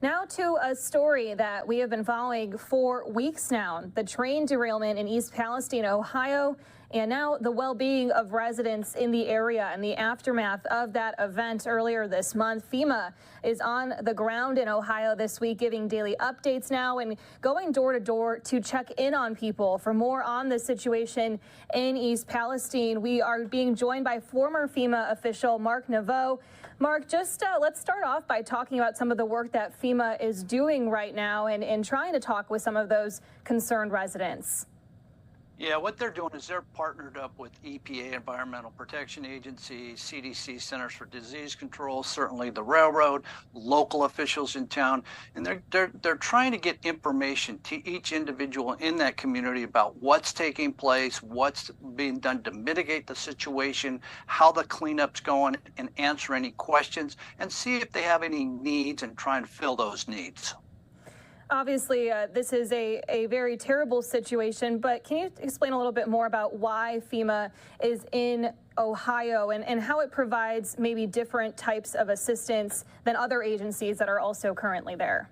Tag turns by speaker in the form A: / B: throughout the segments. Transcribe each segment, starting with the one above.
A: Now to a story that we have been following for weeks now. The train derailment in East Palestine, Ohio, and now the well-being of residents in the area in the aftermath of that event earlier this month. FEMA is on the ground in Ohio this week, giving daily updates now and going door to door to check in on people. For more on the situation in East Palestine, we are being joined by former FEMA official Mark Naveau. Mark, just let's start off by talking about some of the work that FEMA is doing right now and trying to talk with some of those concerned residents.
B: Yeah, what they're doing is they're partnered up with EPA, Environmental Protection Agency, CDC, Centers for Disease Control, certainly the railroad, local officials in town, and they're trying to get information to each individual in that community about what's taking place, what's being done to mitigate the situation, how the cleanup's going, and answer any questions and see if they have any needs and try and fill those needs.
A: Obviously, this is a very terrible situation, but can you explain a little bit more about why FEMA is in Ohio and how it provides maybe different types of assistance than other agencies that are also currently there?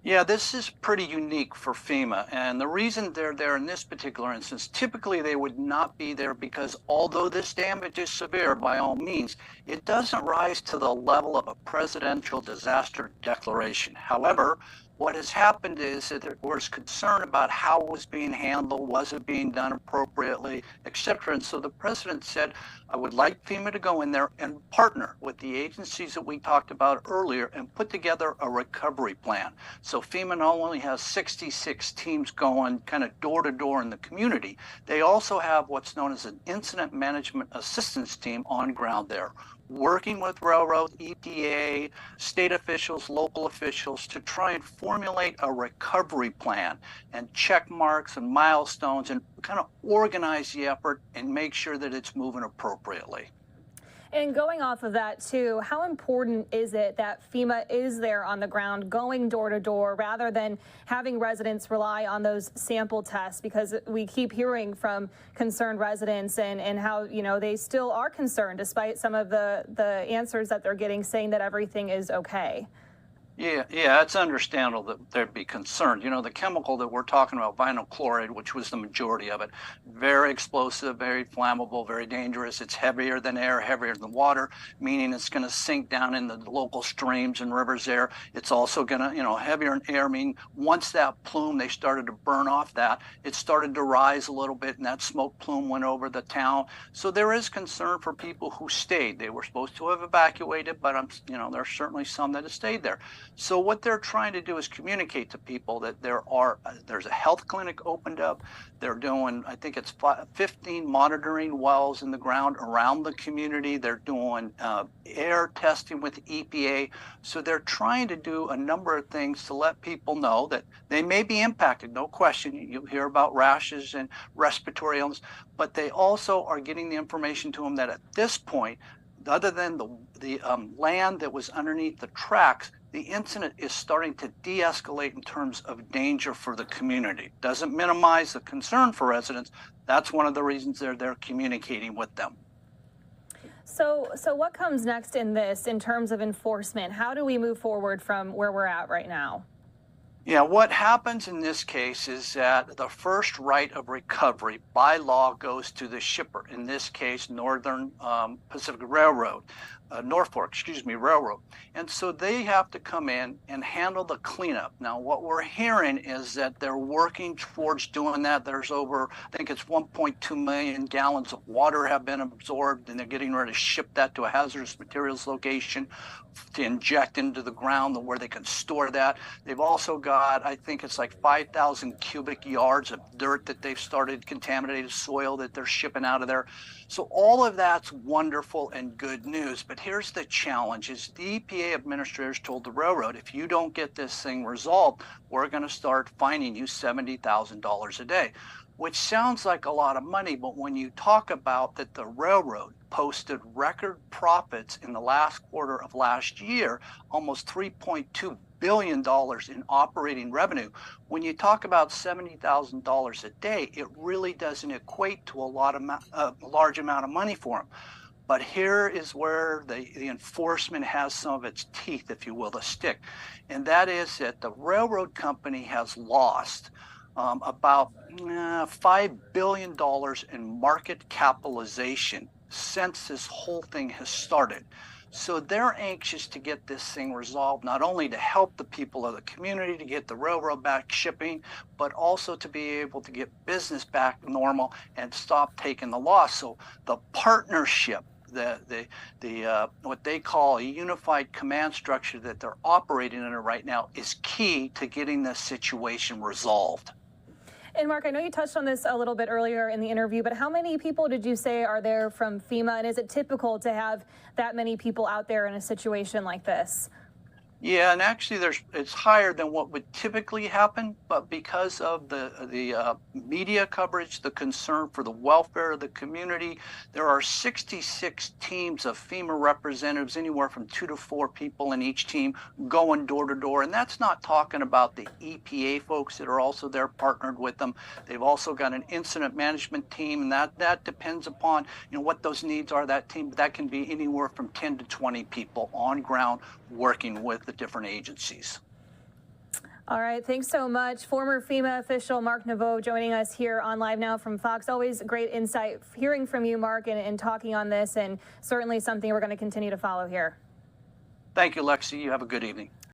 B: Yeah, this is pretty unique for FEMA, and the reason they're there in this particular instance, typically they would not be there because although this damage is severe by all means, it doesn't rise to the level of a presidential disaster declaration. However, what has happened is that there was concern about how it was being handled, was it being done appropriately, etc. And so the president said, I would like FEMA to go in there and partner with the agencies that we talked about earlier and put together a recovery plan. So FEMA not only has 66 teams going kind of door to door in the community, they also have what's known as an incident management assistance team on ground there, working with railroad, EPA, state officials, local officials to try and formulate a recovery plan and check marks and milestones and kind of organize the effort and make sure that it's moving appropriately.
A: And going off of that, too, how important is it that FEMA is there on the ground going door to door rather than having residents rely on those sample tests? Because we keep hearing from concerned residents and how, you know, they still are concerned despite some of the answers that they're getting saying that everything is okay.
B: Yeah, it's understandable that they'd be concerned. You know, the chemical that we're talking about, vinyl chloride, which was the majority of it, very explosive, very flammable, very dangerous. It's heavier than air, heavier than water, meaning it's going to sink down in the local streams and rivers there. It's also going to, you know, heavier in air, meaning once that plume, they started to burn off that, it started to rise a little bit and that smoke plume went over the town. So there is concern for people who stayed. They were supposed to have evacuated, but you know, there's certainly some that have stayed there. So what they're trying to do is communicate to people that there's a health clinic opened up. They're doing, I think it's 15 monitoring wells in the ground around the community. They're doing air testing with EPA. So they're trying to do a number of things to let people know that they may be impacted, no question. You hear about rashes and respiratory illness, but they also are getting the information to them that at this point, other than the land that was underneath the tracks, the incident is starting to de-escalate in terms of danger for the community. Doesn't minimize the concern for residents. That's one of the reasons they're communicating with them.
A: So what comes next in this in terms of enforcement? How do we move forward from where we're at right now?
B: Yeah, what happens in this case is that the first right of recovery by law goes to the shipper, in this case, Northern Pacific Railroad. Norfolk, Railroad. And so they have to come in and handle the cleanup. Now, what we're hearing is that they're working towards doing that. There's over, I think it's 1.2 million gallons of water have been absorbed, and they're getting ready to ship that to a hazardous materials location to inject into the ground where they can store that. They've also got, I think it's like 5,000 cubic yards of dirt that they've started, contaminated soil that they're shipping out of there. So all of that's wonderful and good news. But here's the challenge is the EPA administrators told the railroad, if you don't get this thing resolved, we're going to start fining you $70,000 a day, which sounds like a lot of money. But when you talk about that the railroad posted record profits in the last quarter of last year, almost $3.2 billion in operating revenue. When you talk about $70,000 a day, it really doesn't equate to a large amount of money for them. But here is where the enforcement has some of its teeth, if you will, the stick. And that is that the railroad company has lost about $5 billion in market capitalization since this whole thing has started. So they're anxious to get this thing resolved, not only to help the people of the community to get the railroad back shipping, but also to be able to get business back normal and stop taking the loss. So the partnership, what they call a unified command structure that they're operating in right now is key to getting this situation resolved.
A: And Mark, I know you touched on this a little bit earlier in the interview, but how many people did you say are there from FEMA? And is it typical to have that many people out there in a situation like this?
B: Yeah, and actually, it's higher than what would typically happen, but because of the media coverage, the concern for the welfare of the community, there are 66 teams of FEMA representatives, anywhere from 2 to 4 people in each team, going door to door. And that's not talking about the EPA folks that are also there partnered with them. They've also got an incident management team, and that depends upon what those needs are. That team, that can be anywhere from 10 to 20 people on ground working with the different agencies.
A: All right, thanks so much. Former FEMA official Mark Naveau joining us here on Live Now from Fox. Always great insight hearing from you, Mark, and talking on this, and certainly something we're going to continue to follow here.
B: Thank you, Lexi. You have a good evening.